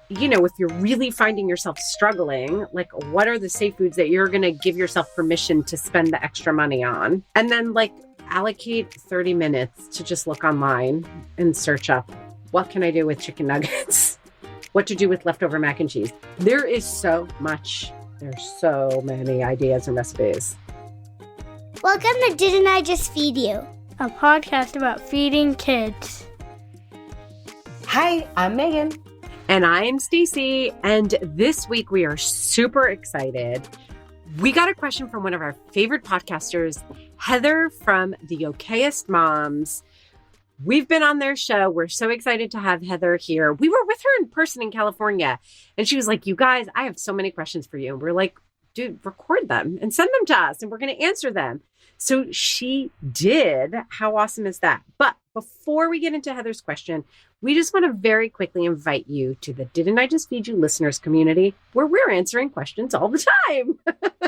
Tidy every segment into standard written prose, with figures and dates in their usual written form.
You know, if you're really finding yourself struggling, like what are the safe foods that you're going to give yourself permission to spend the extra money on? And then like allocate 30 minutes to just look online and search up, what can I do with chicken nuggets? What to do with leftover mac and cheese? There's so many ideas and recipes. Welcome to Didn't I Just Feed You? A podcast about feeding kids. Hi, I'm Megan. And I'm Stacy, and this week we are super excited. We got a question from one of our favorite podcasters, Heather from the Okayest Moms. We've been on their show. We're so excited to have Heather here. We were with her in person in California, and she was like, you guys, I have so many questions for you. And we're like, dude, record them and send them to us, and we're going to answer them. So she did. How awesome is that? But before we get into Heather's question, we just want to very quickly invite you to the Didn't I Just Feed You listeners community, where we're answering questions all the time.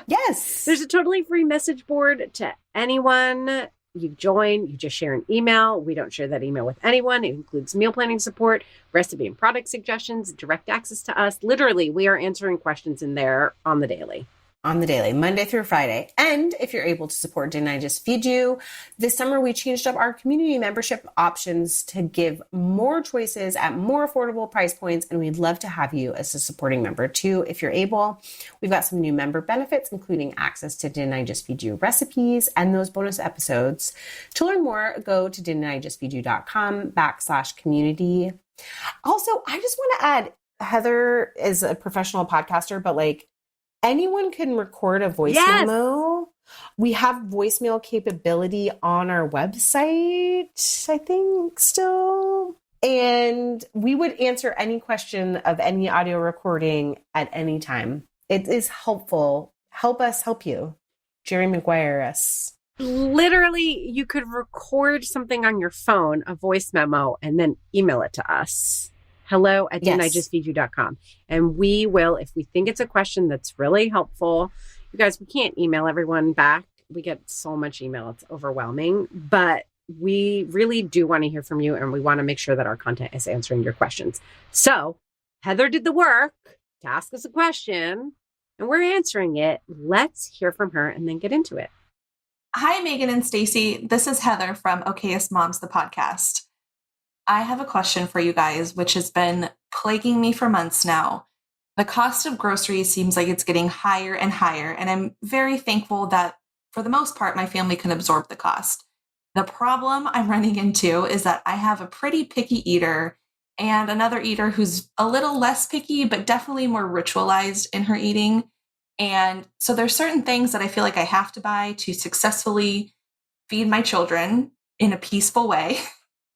Yes. There's a totally free message board to anyone. You join, you just share an email. We don't share that email with anyone. It includes meal planning support, recipe and product suggestions, direct access to us. Literally, we are answering questions in there on the daily. On the daily, Monday through Friday. And if you're able to support Didn't I Just Feed You, this summer we changed up our community membership options to give more choices at more affordable price points. And we'd love to have you as a supporting member too, if you're able. We've got some new member benefits, including access to Didn't I Just Feed You recipes and those bonus episodes. To learn more, go to didn'tijustfeedyou.com/community. Also, I just want to add, Heather is a professional podcaster, but like, anyone can record a voice memo. We have voicemail capability on our website, I think, still. And we would answer any question of any audio recording at any time. It is helpful. Help us help you. Jerry Maguire us. Literally, you could record something on your phone, a voice memo, and then email it to us. hello@didn'tijustfeedyou.com. And we will, if we think it's a question that's really helpful, you guys, we can't email everyone back. We get so much email. It's overwhelming, but we really do want to hear from you. And we want to make sure that our content is answering your questions. So Heather did the work to ask us a question and we're answering it. Let's hear from her and then get into it. Hi, Megan and Stacy. This is Heather from Okayest Moms, the podcast. I have a question for you guys, which has been plaguing me for months now. The cost of groceries seems like it's getting higher and higher, and I'm very thankful that for the most part, my family can absorb the cost. The problem I'm running into is that I have a pretty picky eater and another eater who's a little less picky, but definitely more ritualized in her eating. And so there's certain things that I feel like I have to buy to successfully feed my children in a peaceful way.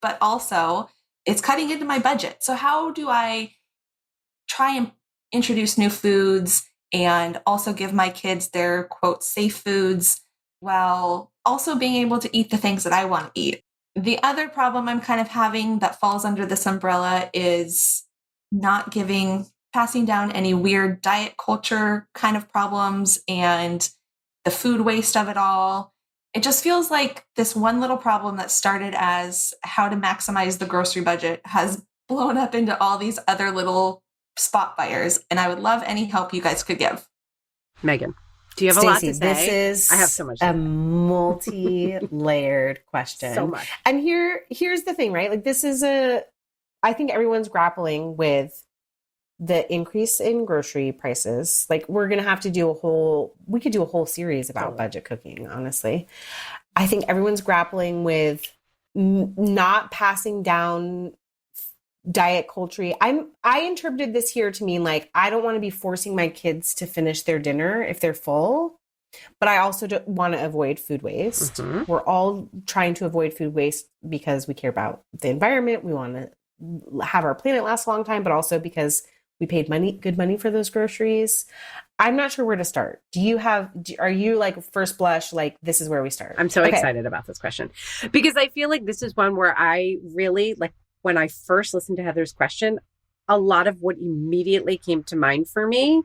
But also it's cutting into my budget. So how do I try and introduce new foods and also give my kids their, quote, safe foods while also being able to eat the things that I want to eat? The other problem I'm kind of having that falls under this umbrella is not passing down any weird diet culture kind of problems and the food waste of it all. It just feels like this one little problem that started as how to maximize the grocery budget has blown up into all these other little spot fires. And I would love any help you guys could give. Megan, do you have Stacey, a lot to say? This is I have so much. A multi-layered question. So much. And here's the thing, right? Like I think everyone's grappling with the increase in grocery prices. Like we could do a whole series about budget cooking, honestly. I think everyone's grappling with not passing down diet culture. I interpreted this here to mean like, I don't want to be forcing my kids to finish their dinner if they're full, but I also don't want to avoid food waste. Mm-hmm. We're all trying to avoid food waste because we care about the environment. We want to have our planet last a long time, but also because we paid good money for those groceries. I'm not sure where to start. Are you like first blush, like this is where we start? I'm so excited about this question because I feel like this is one where I really like when I first listened to Heather's question, a lot of what immediately came to mind for me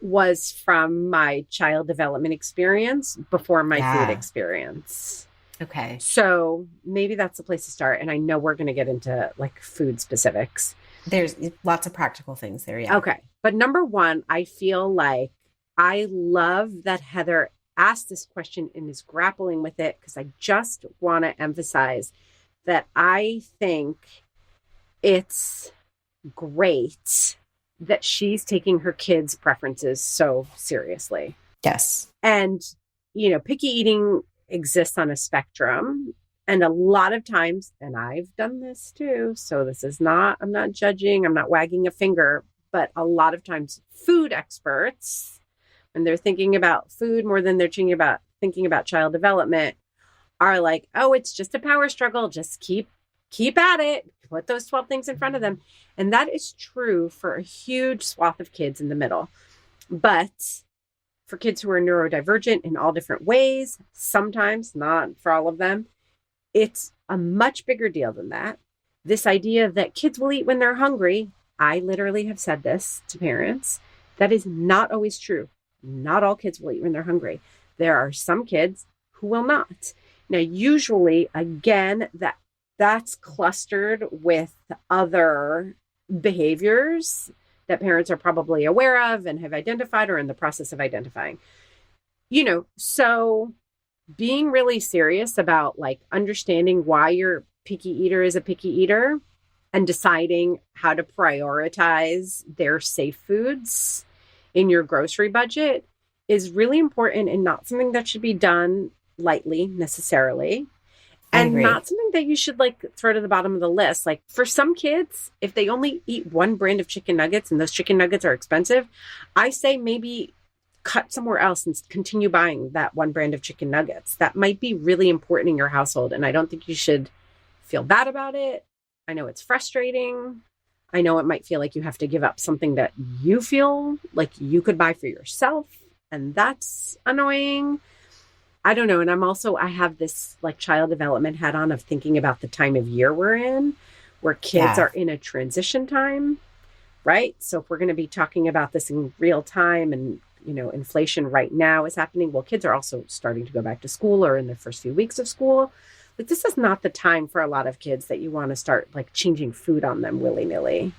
was from my child development experience before my food experience. Okay. So maybe that's the place to start. And I know we're going to get into like food specifics. There's lots of practical things there. Yeah. Okay. But number one, I feel like I love that Heather asked this question and is grappling with it, because I just want to emphasize that I think it's great that she's taking her kids' preferences so seriously. Yes. And, picky eating exists on a spectrum. And a lot of times, and I've done this too, so this is not, I'm not judging, I'm not wagging a finger, but a lot of times food experts, when they're thinking about food more than they're thinking about child development, are like, oh, it's just a power struggle. Just keep at it. Put those 12 things in front of them. And that is true for a huge swath of kids in the middle. But for kids who are neurodivergent in all different ways, sometimes, not for all of them, it's a much bigger deal than that. This idea that kids will eat when they're hungry, I literally have said this to parents. That is not always true. Not all kids will eat when they're hungry. There are some kids who will not. Now, usually, again, that's clustered with other behaviors that parents are probably aware of and have identified or in the process of identifying. So being really serious about like understanding why your picky eater is a picky eater and deciding how to prioritize their safe foods in your grocery budget is really important, and not something that should be done lightly necessarily. And not something that you should like throw to the bottom of the list. Like for some kids, if they only eat one brand of chicken nuggets and those chicken nuggets are expensive, I say maybe cut somewhere else and continue buying that one brand of chicken nuggets. That might be really important in your household. And I don't think you should feel bad about it. I know it's frustrating. I know it might feel like you have to give up something that you feel like you could buy for yourself. And that's annoying. I don't know. And I have this like child development hat on of thinking about the time of year we're in, where kids are in a transition time, right? So if we're going to be talking about this in real time and, inflation right now is happening, well, kids are also starting to go back to school or in the first few weeks of school. Like this is not the time for a lot of kids that you want to start like changing food on them willy-nilly,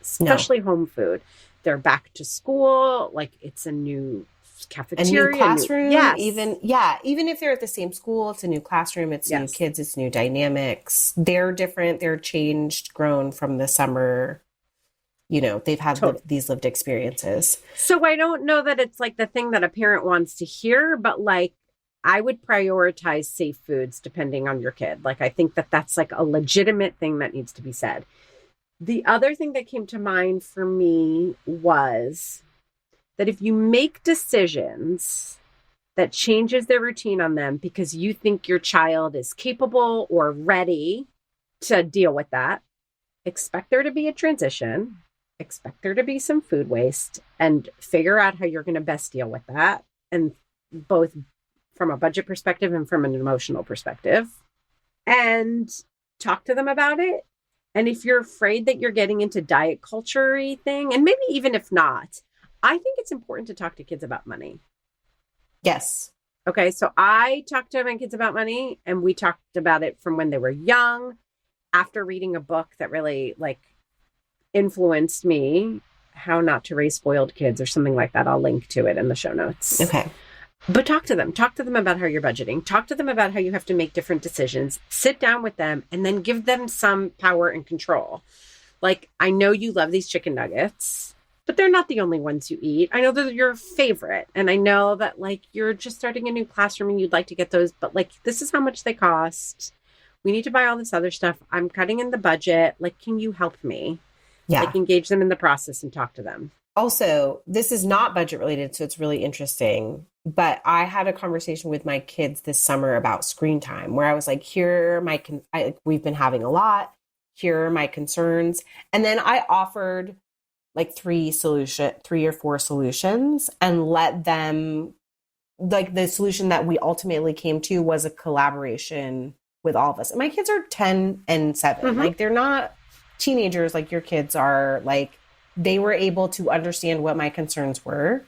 especially home food. They're back to school. Like it's a new cafeteria, a new classroom. Yes. Even if they're at the same school, it's a new classroom, it's new kids, it's new dynamics. They're different, they're changed, grown from the summer. They've had these lived experiences. So I don't know that it's like the thing that a parent wants to hear, but like I would prioritize safe foods depending on your kid. Like I think that that's like a legitimate thing that needs to be said. The other thing that came to mind for me was that if you make decisions that changes their routine on them because you think your child is capable or ready to deal with that, expect there to be a transition, expect there to be some food waste, and figure out how you're going to best deal with that. And both from a budget perspective and from an emotional perspective, and talk to them about it. And if you're afraid that you're getting into diet culture-y thing, and maybe even if not, I think it's important to talk to kids about money. Yes. Okay. So I talked to my kids about money, and we talked about it from when they were young, after reading a book that really like influenced me, How Not to Raise Spoiled Kids or something like that. I'll link to it in the show notes. Okay. But talk to them about how you're budgeting, talk to them about how you have to make different decisions, sit down with them, and then give them some power and control. Like, I know you love these chicken nuggets, but they're not the only ones you eat. I know they're your favorite. And I know that like you're just starting a new classroom and you'd like to get those, but like, this is how much they cost. We need to buy all this other stuff. I'm cutting in the budget. Like, can you help me? Yeah. Like engage them in the process and talk to them. Also, this is not budget related, so it's really interesting. But I had a conversation with my kids this summer about screen time, where I was like, here are my, we've been having a lot. Here are my concerns. And then I offered like 3 or 4 solutions and let them, like the solution that we ultimately came to was a collaboration with all of us. And my kids are 10 and 7. Mm-hmm. Like they're not teenagers like your kids are. Like they were able to understand what my concerns were.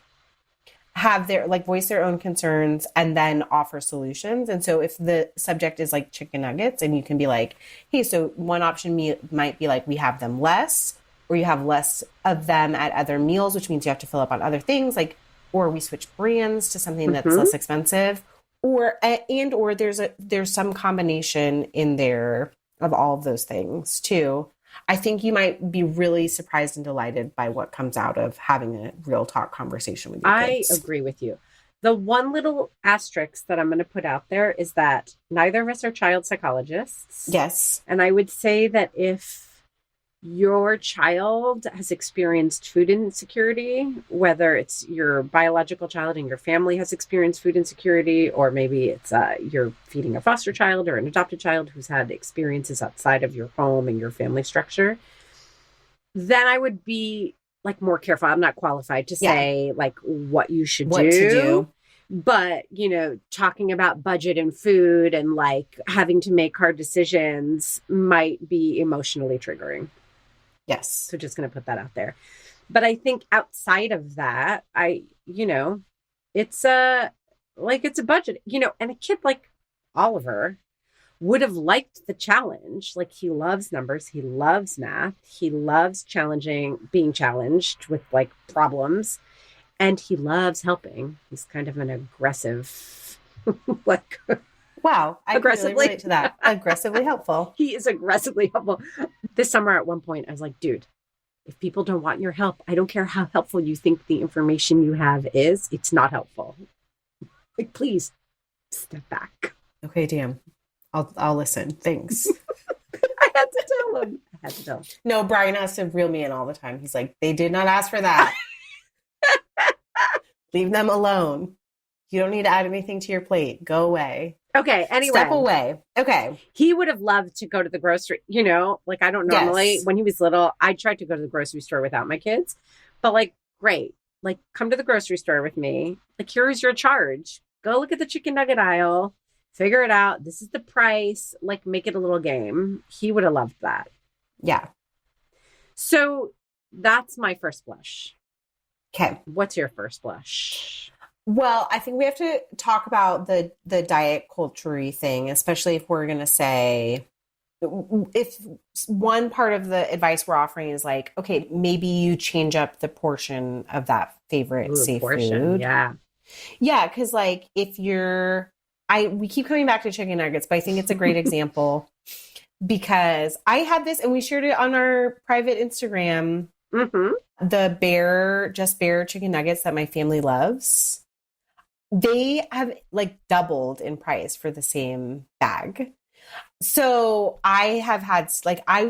have their like voice their own concerns and then offer solutions. And so if the subject is like chicken nuggets, and you can be like, hey, so one option might be like we have them less, or you have less of them at other meals, which means you have to fill up on other things, like, or we switch brands to something that's less expensive, or there's some combination in there of all of those things too. I think you might be really surprised and delighted by what comes out of having a real talk conversation with your kids. I agree with you. The one little asterisk that I'm going to put out there is that neither of us are child psychologists. Yes. And I would say that if your child has experienced food insecurity, whether it's your biological child and your family has experienced food insecurity, or maybe it's you're feeding a foster child or an adopted child who's had experiences outside of your home and your family structure, then I would be like more careful. I'm not qualified to say like what you should do. But, talking about budget and food and like having to make hard decisions might be emotionally triggering. Yes. So just going to put that out there. But I think outside of that, it's a budget, and a kid like Oliver would have liked the challenge. Like, he loves numbers. He loves math. He loves being challenged with like problems, and he loves helping. He's kind of an aggressive, like, wow, I aggressively really relate to that. Aggressively helpful. He is aggressively helpful. This summer at one point, I was like, dude, if people don't want your help, I don't care how helpful you think the information you have is, it's not helpful. Like, please step back. Okay, damn. I'll listen. Thanks. I had to tell him. No, Brian has to reel me in all the time. He's like, they did not ask for that. Leave them alone. You don't need to add anything to your plate. Go away. Okay, anyway. Step away. Okay. He would have loved to go to the grocery, like I don't normally, when he was little, I tried to go to the grocery store without my kids, but like, great. Like, come to the grocery store with me. Like, here's your charge. Go look at the chicken nugget aisle, figure it out. This is the price. Like, make it a little game. He would have loved that. Yeah. So that's my first blush. Okay. What's your first blush? Well, I think we have to talk about the diet culture thing, especially if we're going to say, if one part of the advice we're offering is like, okay, maybe you change up the portion of that favorite safe food. Yeah. Yeah. Cause like if we keep coming back to chicken nuggets, but I think it's a great example because I had this and we shared it on our private Instagram. Mm-hmm. The Just Bare chicken nuggets that my family loves. They have like doubled in price for the same bag. So I have had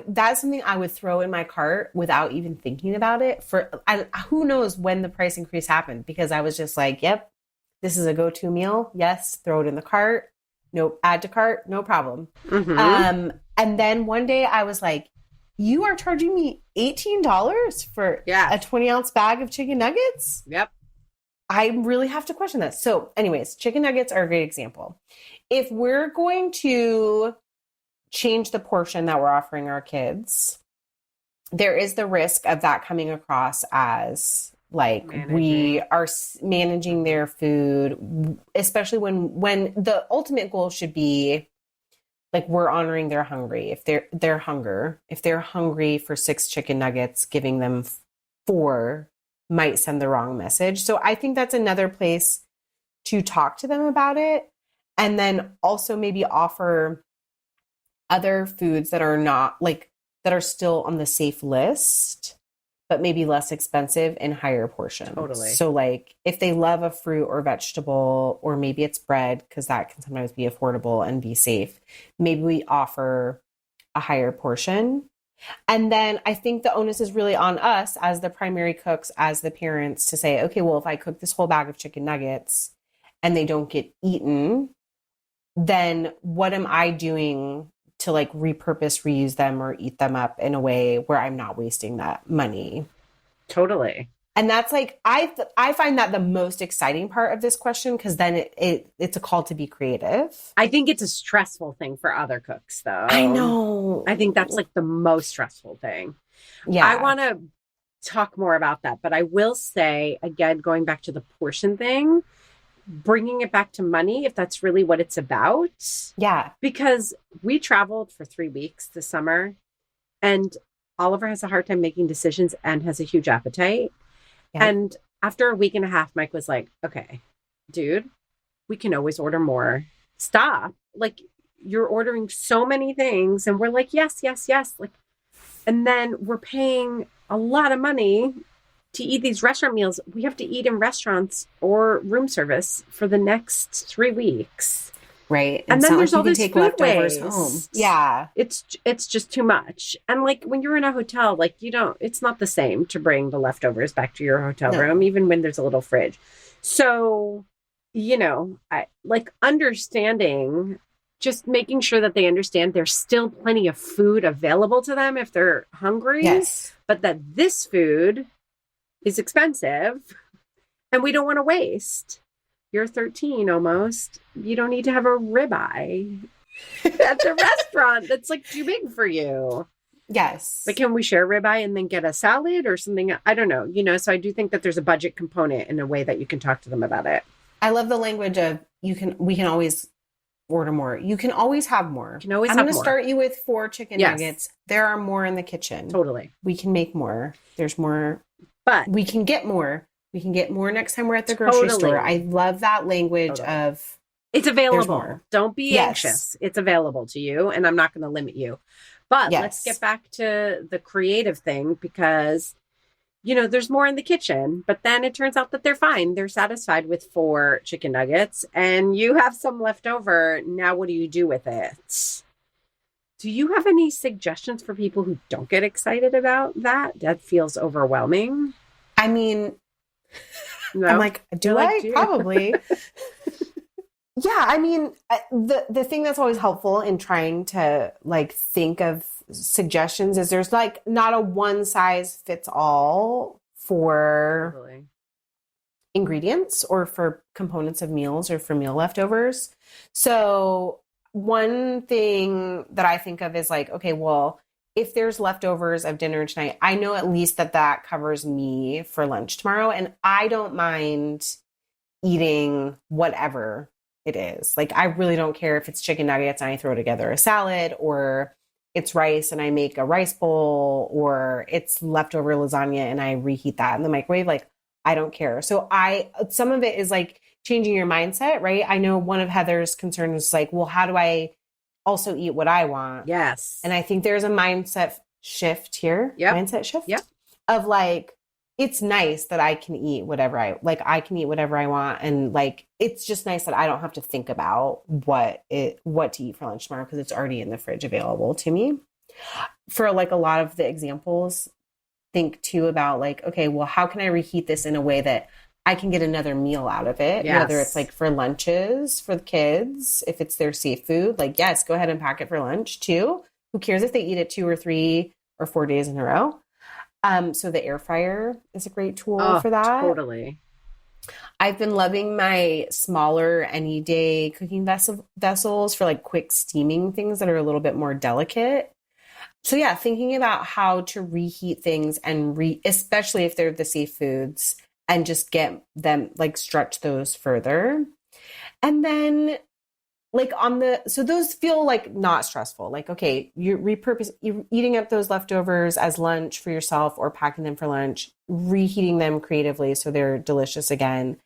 that's something I would throw in my cart without even thinking about it who knows when the price increase happened, because I was just like, yep, this is a go-to meal. Yes. Throw it in the cart. Nope. Add to cart. No problem. Mm-hmm. And then one day I was like, you are charging me $18 for a 20-ounce bag of chicken nuggets? Yep. I really have to question this. So anyways, chicken nuggets are a great example. If we're going to change the portion that we're offering our kids, there is the risk of that coming across as like we are managing their food, especially when the ultimate goal should be like we're honoring their hungry. If they're hungry for 6 chicken nuggets, giving them 4 might send the wrong message. So I think that's another place to talk to them about it. And then also maybe offer other foods that are not like, that are still on the safe list, but maybe less expensive in higher portions. Totally. So like if they love a fruit or vegetable, or maybe it's bread, because that can sometimes be affordable and be safe, maybe we offer a higher portion. And then I think the onus is really on us as the primary cooks, as the parents, to say, okay, well, if I cook this whole bag of chicken nuggets and they don't get eaten, then what am I doing to like repurpose, reuse them, or eat them up in a way where I'm not wasting that money? Totally. And that's like, I find that the most exciting part of this question, because then it's a call to be creative. I think it's a stressful thing for other cooks, though. I know. I think that's like the most stressful thing. Yeah. I want to talk more about that. But I will say, again, going back to the portion thing, bringing it back to money, if that's really what it's about. Yeah. Because we traveled for 3 weeks this summer, and Oliver has a hard time making decisions and has a huge appetite. Yeah. And after a week and a half, Mike was like, okay, dude, we can always order more. Stop. Like, you're ordering so many things. And we're like, yes, yes, yes. Like, and then we're paying a lot of money to eat these restaurant meals. We have to eat in restaurants or room service for the next 3 weeks. Right. And then there's all this take food leftovers waste. home. Yeah. It's just too much. And like when you're in a hotel, like it's not the same to bring the leftovers back to your hotel room, even when there's a little fridge. So, I like understanding, just making sure that they understand there's still plenty of food available to them if they're hungry. Yes. But that this food is expensive and we don't want to waste. You're 13 almost. You don't need to have a ribeye at the restaurant that's like too big for you. Yes. But can we share ribeye and then get a salad or something? I don't know. So I do think that there's a budget component in a way that you can talk to them about it. I love the language of we can always order more. You can always have more. You can always I'm have going to more. start you with 4 chicken nuggets. There are more in the kitchen. Totally. We can make more. There's more. But we can get more. We can get more next time we're at the grocery store. I love that language of it's available. more. Don't be anxious. It's available to you, and I'm not going to limit you. But let's get back to the creative thing because, there's more in the kitchen. But then it turns out that they're fine. They're satisfied with 4 chicken nuggets, and you have some left over. Now, what do you do with it? Do you have any suggestions for people who don't get excited about that? That feels overwhelming. I mean, no? I'm like, do I? Probably. Yeah, I mean, the thing that's always helpful in trying to like think of suggestions is there's like not a one size fits all for ingredients or for components of meals or for meal leftovers. So one thing that I think of is like, okay, well, if there's leftovers of dinner tonight, I know at least that covers me for lunch tomorrow. And I don't mind eating whatever it is. Like, I really don't care if it's chicken nuggets and I throw together a salad, or it's rice and I make a rice bowl, or it's leftover lasagna and I reheat that in the microwave. Like, I don't care. So some of it is like changing your mindset, right? I know one of Heather's concerns was like, well, how do I also eat what I want? Yes. And I think there's a mindset shift here. Yep. Mindset shift. Yep. Of like, it's nice that I can eat whatever I can eat whatever I want. And like, it's just nice that I don't have to think about what to eat for lunch tomorrow because it's already in the fridge available to me. For like a lot of the examples, think too about like, okay, well, how can I reheat this in a way that I can get another meal out of it? Yes. Whether it's like for lunches for the kids, if it's their safe food, like, yes, go ahead and pack it for lunch too. Who cares if they eat it 2 or 3 or 4 days in a row? So the air fryer is a great tool for that. Totally. I've been loving my smaller any day cooking vessels for like quick steaming things that are a little bit more delicate. So yeah, thinking about how to reheat things and especially if they're the safe foods, and just get them like stretch those further. And then like so those feel like not stressful. Like, okay, you're eating up those leftovers as lunch for yourself or packing them for lunch, reheating them creatively so they're delicious again.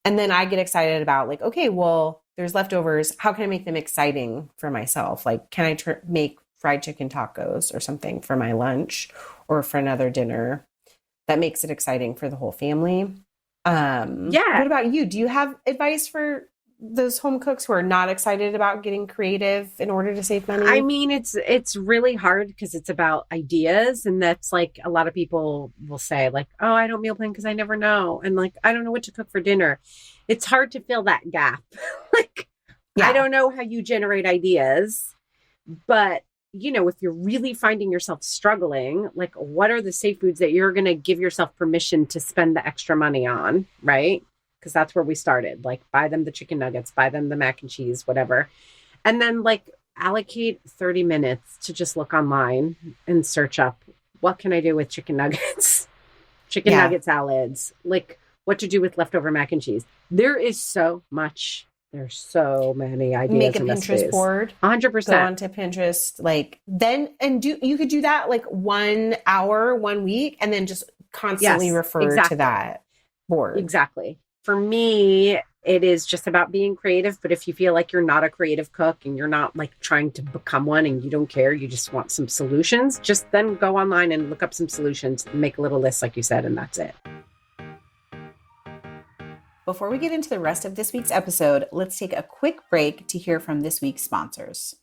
And then I get excited about like, okay, well, there's leftovers. How can I make them exciting for myself? Like, can I make fried chicken tacos or something for my lunch or for another dinner that makes it exciting for the whole family? Yeah. What about you? Do you have advice for those home cooks who are not excited about getting creative in order to save money? I mean, it's really hard because it's about ideas. And that's like a lot of people will say like, oh, I don't meal plan because I never know. And like, I don't know what to cook for dinner. It's hard to fill that gap. Like, I don't know how you generate ideas, but if you're really finding yourself struggling, like what are the safe foods that you're going to give yourself permission to spend the extra money on, right? Because that's where we started. Like, buy them the chicken nuggets, buy them the mac and cheese, whatever. And then like allocate 30 minutes to just look online and search up, what can I do with chicken nuggets? chicken Yeah. nugget salads, like what to do with leftover mac and cheese. There is so much. There's so many ideas. Make a and Pinterest recipes. board. 100%. Go onto Pinterest, you could do that like 1 hour, 1 week, and then just constantly Yes, refer exactly. to that board. Exactly. For me, it is just about being creative. But if you feel like you're not a creative cook and you're not like trying to become one and you don't care, you just want some solutions, just then go online and look up some solutions, make a little list, like you said, and that's it. Before we get into the rest of this week's episode, let's take a quick break to hear from this week's sponsors.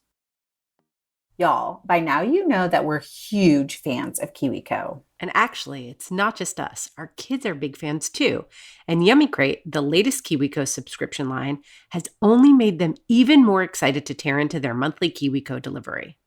Y'all, by now you know that we're huge fans of KiwiCo. And actually, it's not just us. Our kids are big fans too. And Yummy Crate, the latest KiwiCo subscription line, has only made them even more excited to tear into their monthly KiwiCo delivery.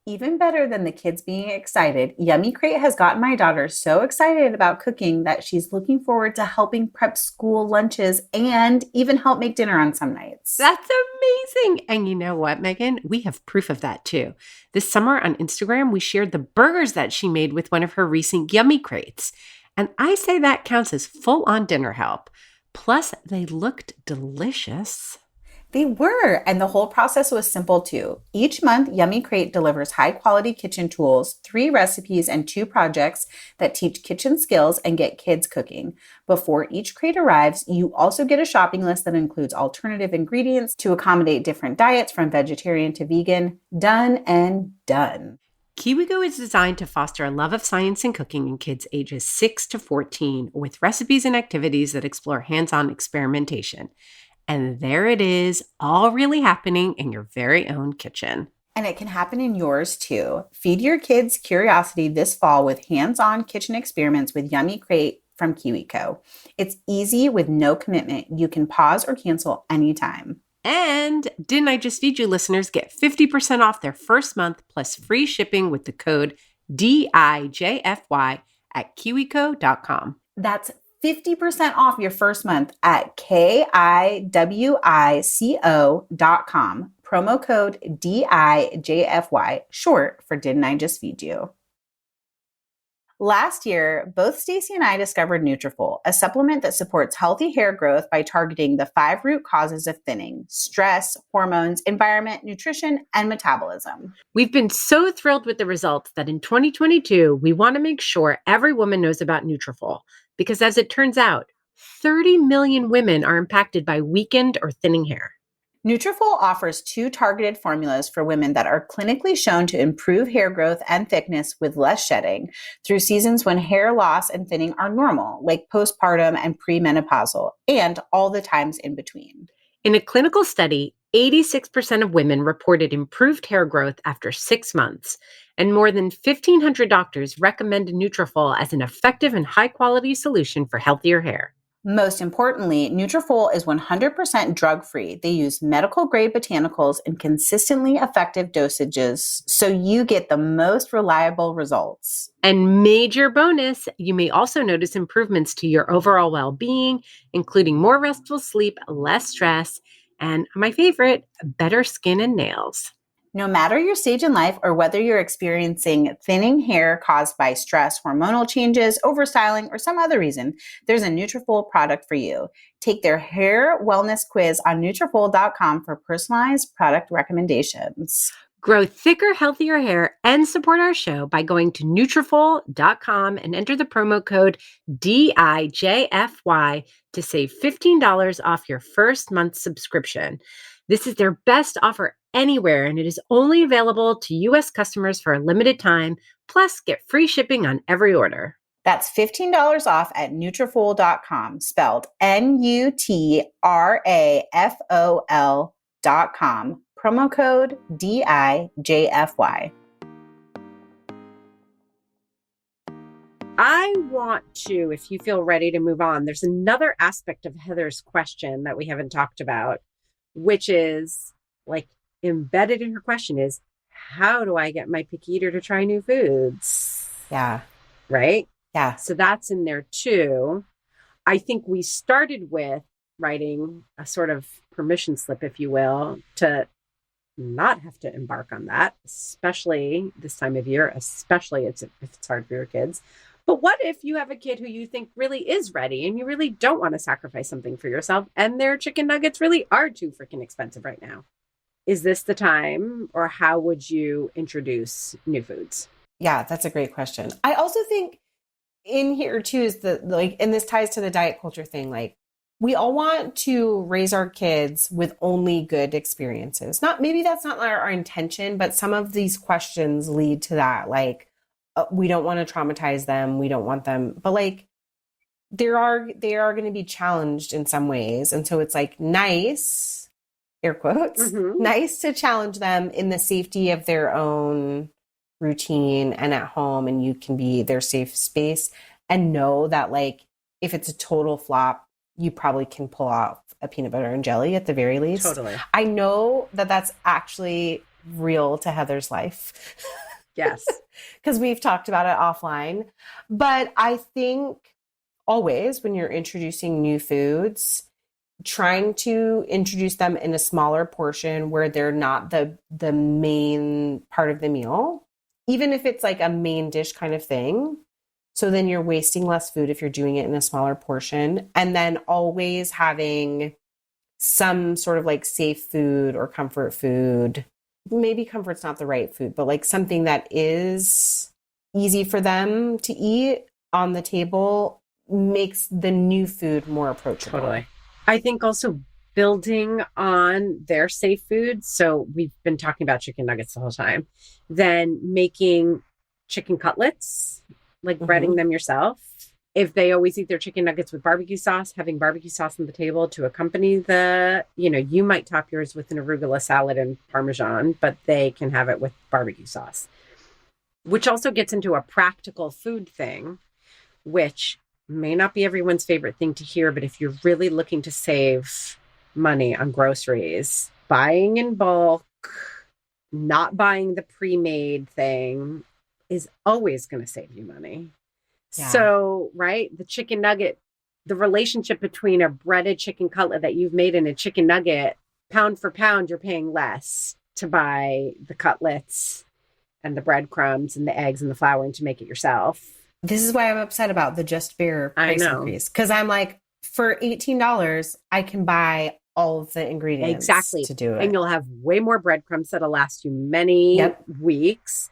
Even better than the kids being excited, Yummy Crate has gotten my daughter so excited about cooking that she's looking forward to helping prep school lunches and even help make dinner on some nights. That's amazing. And you know what, Megan? We have proof of that too. This summer on Instagram, we shared the burgers that she made with one of her recent Yummy Crates. And I say that counts as full-on dinner help. Plus, they looked delicious. They were, and the whole process was simple too. Each month, Yummy Crate delivers high-quality kitchen tools, 3 recipes, and 2 projects that teach kitchen skills and get kids cooking. Before each crate arrives, you also get a shopping list that includes alternative ingredients to accommodate different diets from vegetarian to vegan. Done and done. KiwiCo is designed to foster a love of science and cooking in kids ages 6 to 14 with recipes and activities that explore hands-on experimentation. And there it is, all really happening in your very own kitchen. And it can happen in yours too. Feed your kids' curiosity this fall with hands-on kitchen experiments with Yummy Crate from KiwiCo. It's easy with no commitment. You can pause or cancel anytime. And Didn't I Just Feed You listeners get 50% off their first month plus free shipping with the code DIJFY at kiwico.com. That's 50% off your first month at kiwico.com. Promo code DIJFY, short for Didn't I Just Feed You? Last year, both Stacy and I discovered Nutrafol, a supplement that supports healthy hair growth by targeting the 5 root causes of thinning: stress, hormones, environment, nutrition, and metabolism. We've been so thrilled with the results that in 2022, we want to make sure every woman knows about Nutrafol, because as it turns out, 30 million women are impacted by weakened or thinning hair. Nutrafol offers 2 targeted formulas for women that are clinically shown to improve hair growth and thickness with less shedding through seasons when hair loss and thinning are normal, like postpartum and premenopausal, and all the times in between. In a clinical study, 86% of women reported improved hair growth after 6 months, and more than 1,500 doctors recommended Nutrafol as an effective and high-quality solution for healthier hair. Most importantly, Nutrafol is 100% drug-free. They use medical-grade botanicals in consistently effective dosages, so you get the most reliable results. And major bonus, you may also notice improvements to your overall well-being, including more restful sleep, less stress, and my favorite, better skin and nails. No matter your stage in life or whether you're experiencing thinning hair caused by stress, hormonal changes, overstyling, or some other reason, there's a Nutrafol product for you. Take their hair wellness quiz on Nutrafol.com for personalized product recommendations. Grow thicker, healthier hair and support our show by going to Nutrafol.com and enter the promo code DIJFY to save $15 off your first month subscription. This is their best offer anywhere, and it is only available to U.S. customers for a limited time. Plus, get free shipping on every order. That's $15 off at Nutrafol.com, spelled Nutrafol.com. Promo code DIJFY. I want to, if you feel ready to move on, there's another aspect of Heather's question that we haven't talked about, which is like embedded in her question is, how do I get my picky eater to try new foods? Yeah. Right? Yeah. So that's in there too. I think we started with writing a sort of permission slip, if you will, to not have to embark on that, especially this time of year, especially if it's hard for your kids. But what if you have a kid who you think really is ready and you really don't want to sacrifice something for yourself and their chicken nuggets really are too freaking expensive right now? Is this the time, or how would you introduce new foods? Yeah, that's a great question. I also think in here too is and this ties to the diet culture thing. Like, we all want to raise our kids with only good experiences. Maybe that's not our intention, but some of these questions lead to that. Like, we don't want to traumatize them. We don't want them, but like, they are going to be challenged in some ways. And so it's like nice, air quotes, nice to challenge them in the safety of their own routine and at home, and you can be their safe space, and know that like, if it's a total flop, you probably can pull off a peanut butter and jelly at the very least. Totally. I know that that's actually real to Heather's life. Yes. Because we've talked about it offline. But I think always when you're introducing new foods, trying to introduce them in a smaller portion where they're not the main part of the meal, even if it's like a main dish kind of thing. So then you're wasting less food if you're doing it in a smaller portion. And then always having some sort of like safe food or comfort food. Maybe comfort's not the right food, but like something that is easy for them to eat on the table makes the new food more approachable. Totally. I think also building on their safe food. So we've been talking about chicken nuggets the whole time. Then making chicken cutlets, like breading them yourself. If they always eat their chicken nuggets with barbecue sauce, having barbecue sauce on the table to accompany you might top yours with an arugula salad and Parmesan, but they can have it with barbecue sauce, which also gets into a practical food thing, which may not be everyone's favorite thing to hear, but if you're really looking to save money on groceries, buying in bulk, not buying the pre-made thing is always going to save you money. Yeah. So, right, the chicken nugget, the relationship between a breaded chicken cutlet that you've made and a chicken nugget, pound for pound, you're paying less to buy the cutlets and the breadcrumbs and the eggs and the flour and to make it yourself. This is why I'm upset about the Just Bare price increase. Because I'm like, for $18, I can buy all of the ingredients to do it. And you'll have way more breadcrumbs that'll last you many weeks.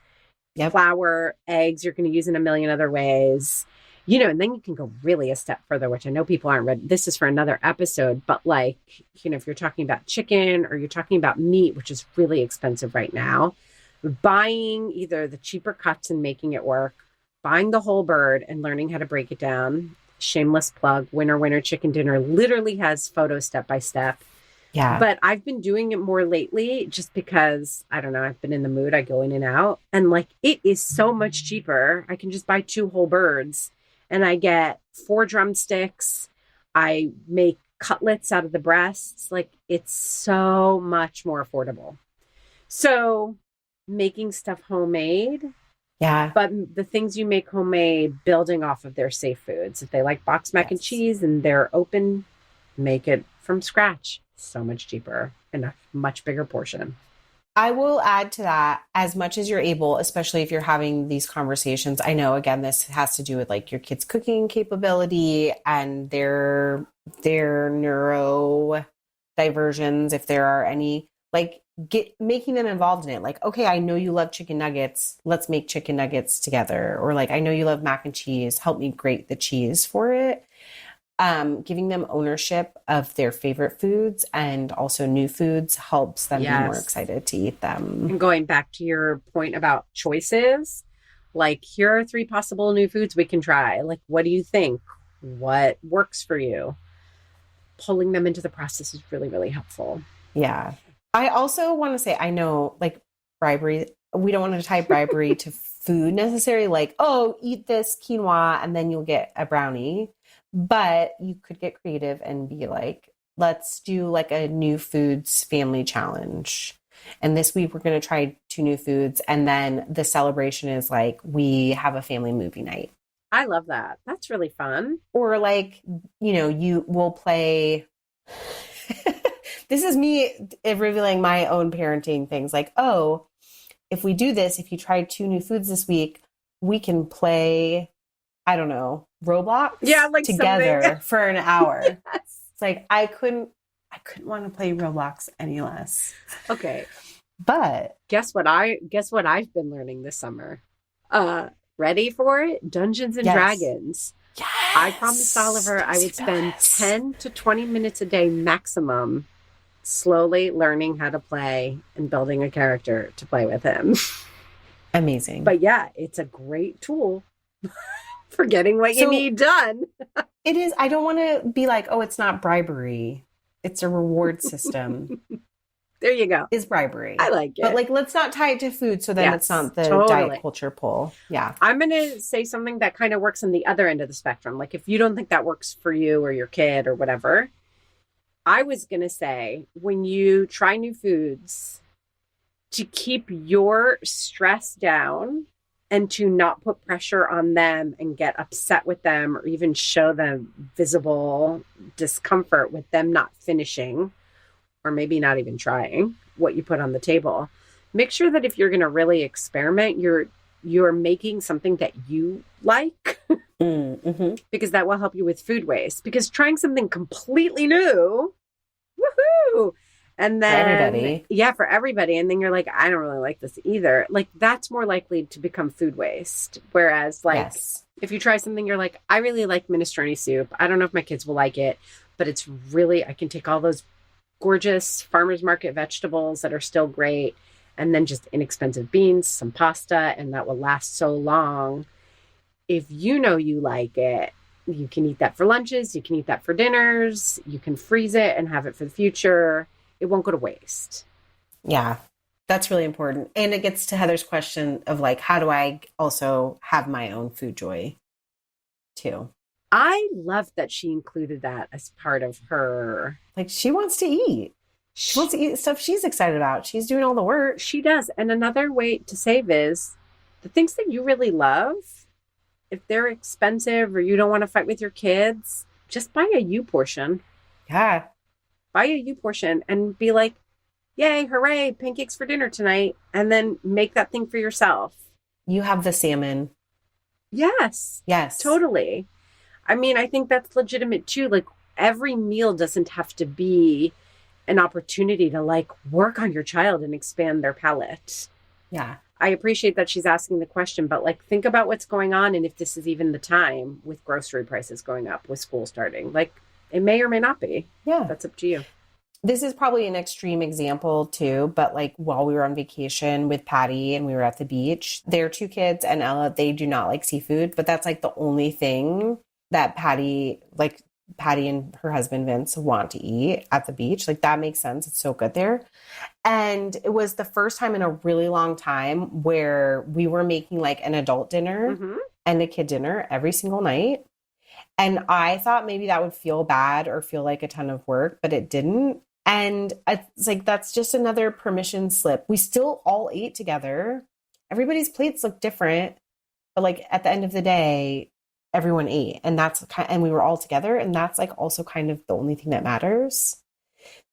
Flour, eggs, you're going to use in a million other ways, and then you can go really a step further, which I know people aren't ready. This is for another episode, but like, if you're talking about chicken or you're talking about meat, which is really expensive right now, buying either the cheaper cuts and making it work, buying the whole bird and learning how to break it down. Shameless plug, Winner Chicken Dinner literally has photos step by step. Yeah. But I've been doing it more lately just because, I don't know, I've been in the mood. I go in and out. And like, it is so much cheaper. I can just buy 2 whole birds and I get 4 drumsticks. I make cutlets out of the breasts. Like, it's so much more affordable. So making stuff homemade. Yeah. But the things you make homemade, building off of their safe foods. If they like boxed mac and cheese and they're open, make it from scratch. So much cheaper and a much bigger portion. I will add to that as much as you're able, especially if you're having these conversations. I know, again, this has to do with like your kids' cooking capability and their neuro diversions, if there are any, like making them involved in it. Like, okay, I know you love chicken nuggets. Let's make chicken nuggets together. Or like, I know you love mac and cheese. Help me grate the cheese for it. Giving them ownership of their favorite foods and also new foods helps them be more excited to eat them. And going back to your point about choices, like, here are 3 possible new foods we can try. Like, what do you think? What works for you? Pulling them into the process is really, really helpful. Yeah. I also want to say, I know, like, bribery, we don't want to tie bribery to food necessarily, like, oh, eat this quinoa and then you'll get a brownie. But you could get creative and be like, let's do like a new foods family challenge. And this week we're going to try 2 new foods. And then the celebration is like, we have a family movie night. I love that. That's really fun. Or like, you will play. This is me revealing my own parenting things. Like, oh, if we do this, if you try 2 new foods this week, we can play I don't know, Roblox Yeah, like together something. for an hour. Yes. It's like I couldn't want to play Roblox any less. Okay. But Guess what I've been learning this summer? Ready for it? Dungeons and Yes. Dragons. yes, I promised Oliver I would spend 10 to 20 minutes a day maximum slowly learning how to play and building a character to play with him. Amazing. But yeah, it's a great tool for getting what you So- need done. It is. I don't want to be like, oh, it's not bribery. It's a reward system. There you go. Is bribery. I like it. But like, let's not tie it to food. So then Yes, it's not the totally. diet culture pull. Yeah. I'm going to say something that kind of works on the other end of the spectrum. Like if you don't think that works for you or your kid or whatever, I was going to say when you try new foods to keep your stress down and to not put pressure on them and get upset with them or even show them visible discomfort with them not finishing or maybe not even trying what you put on the table. Make sure that if you're going to really experiment, you're making something that you like Mm-hmm. because that will help you with food waste. Because trying something completely new, woohoo! And then everybody. Yeah, for everybody. And then you're like, I don't really like this either. Like that's more likely to become food waste. Whereas like Yes. if you try something, you're like, I really like minestrone soup. I don't know if my kids will like it, but it's really, I can take all those gorgeous farmers market vegetables that are still great and then just inexpensive beans, some pasta, and that will last so long. If you know you like it, you can eat that for lunches, you can eat that for dinners, you can freeze it and have it for the future. It won't go to waste. Yeah. That's really important. And it gets to Heather's question of like, how do I also have my own food joy too? I love that she included that as part of her. Like she wants to eat. She wants to eat stuff she's excited about. She's doing all the work. She does. And another way to save is the things that you really love, if they're expensive or you don't want to fight with your kids, just buy a you portion. Yeah. Buy a you portion and be like, yay, hooray, pancakes for dinner tonight. And then make that thing for yourself. You have the salmon. Yes, Yes. totally. I mean, I think that's legitimate too. Like every meal doesn't have to be an opportunity to like work on your child and expand their palate. Yeah. I appreciate that she's asking the question, but like think about what's going on and if this is even the time with grocery prices going up, with school starting. Like it may or may not be. Yeah. That's up to you. This is probably an extreme example too, but like while we were on vacation with Patty and we were at the beach, their two kids and Ella, they do not like seafood, but that's like the only thing that Patty and her husband Vince want to eat at the beach. Like that makes sense. It's so good there. And it was the first time in a really long time where we were making like an adult dinner Mm-hmm. and a kid dinner every single night. And I thought maybe that would feel bad or feel like a ton of work, but it didn't. And it's like, that's just another permission slip. We still all ate together. Everybody's plates look different, but like at the end of the day, everyone ate and and we were all together. And that's like also kind of the only thing that matters.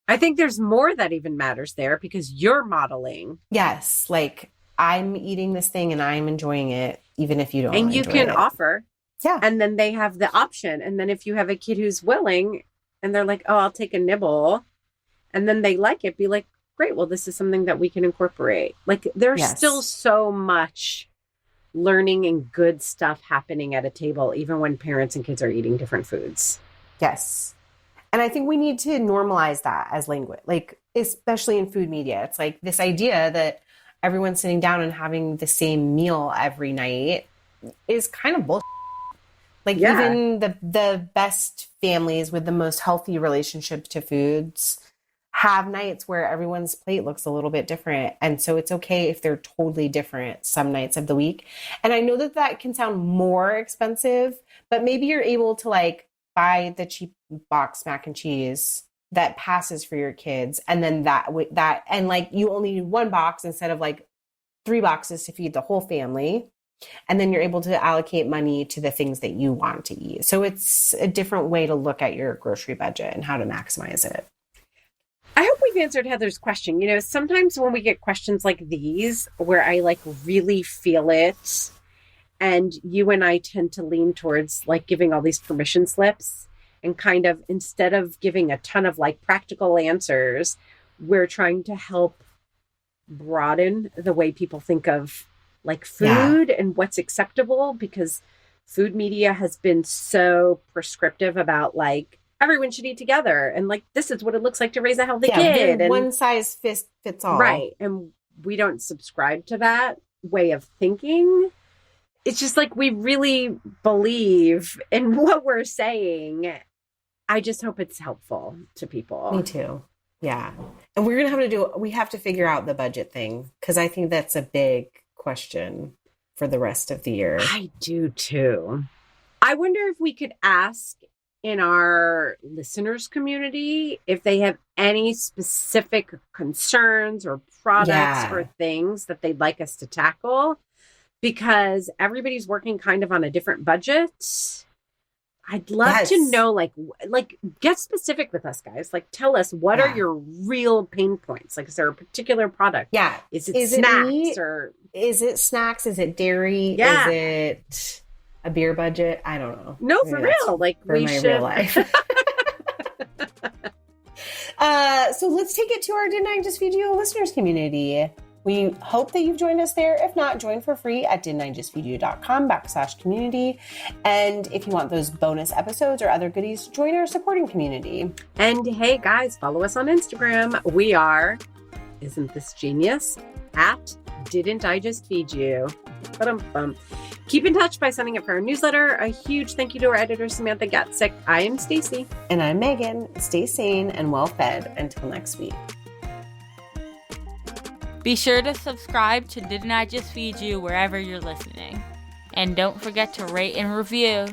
I think there's more that even matters there because you're modeling Yes. Like I'm eating this thing and I'm enjoying it, even if you don't. and you enjoy can it. offer. Yeah. And then they have the option. And then if you have a kid who's willing and they're like, oh, I'll take a nibble. And then they like it, be like, great, well, this is something that we can incorporate. Like there's Yes. still so much learning and good stuff happening at a table, even when parents and kids are eating different foods. Yes. And I think we need to normalize that as language, like, especially in food media. It's like this idea that everyone's sitting down and having the same meal every night is kind of bullshit. Like Yeah. even the best families with the most healthy relationship to foods have nights where everyone's plate looks a little bit different. And so it's okay if they're totally different some nights of the week. And I know that that can sound more expensive, but maybe you're able to like buy the cheap box mac and cheese that passes for your kids. And then that and like you only need one box instead of like 3 boxes to feed the whole family. And then you're able to allocate money to the things that you want to eat. So it's a different way to look at your grocery budget and how to maximize it. I hope we've answered Heather's question. You know, sometimes when we get questions like these where I like really feel it And you and I tend to lean towards like giving all these permission slips and kind of instead of giving a ton of like practical answers, we're trying to help broaden the way people think of like food and what's acceptable, because food media has been so prescriptive about like everyone should eat together and like this is what it looks like to raise a healthy kid. And, one size fits all. Right. And we don't subscribe to that way of thinking. It's just like we really believe in what we're saying. I just hope it's helpful to people. Me too. Yeah. And we have to figure out the budget thing, because I think that's a big question for the rest of the year. I do too. I wonder if we could ask in our listeners community if they have any specific concerns or products or things that they'd like us to tackle, because everybody's working kind of on a different budget. I'd love to know, like get specific with us, guys. Like, tell us what are your real pain points? Like, is there a particular product? Yeah. Is it snacks or is it snacks? Is it dairy? Yeah. Is it a beer budget? I don't know. No, for real. Like for my real life. So let's take it to our Didn't I Just Feed You listeners community. We hope that you've joined us there. If not, join for free at didn'tijustfeedyou.com/community. And if you want those bonus episodes or other goodies, join our supporting community. And hey, guys, follow us on Instagram. We are, isn't this genius? At Didn't I Just Feed You? Ba-dum-bum. Keep in touch by signing up for our newsletter. A huge thank you to our editor, Samantha Gatzik. I am Stacy. And I'm Megan. Stay sane and well fed until next week. Be sure to subscribe to Didn't I Just Feed You wherever you're listening. And don't forget to rate and review.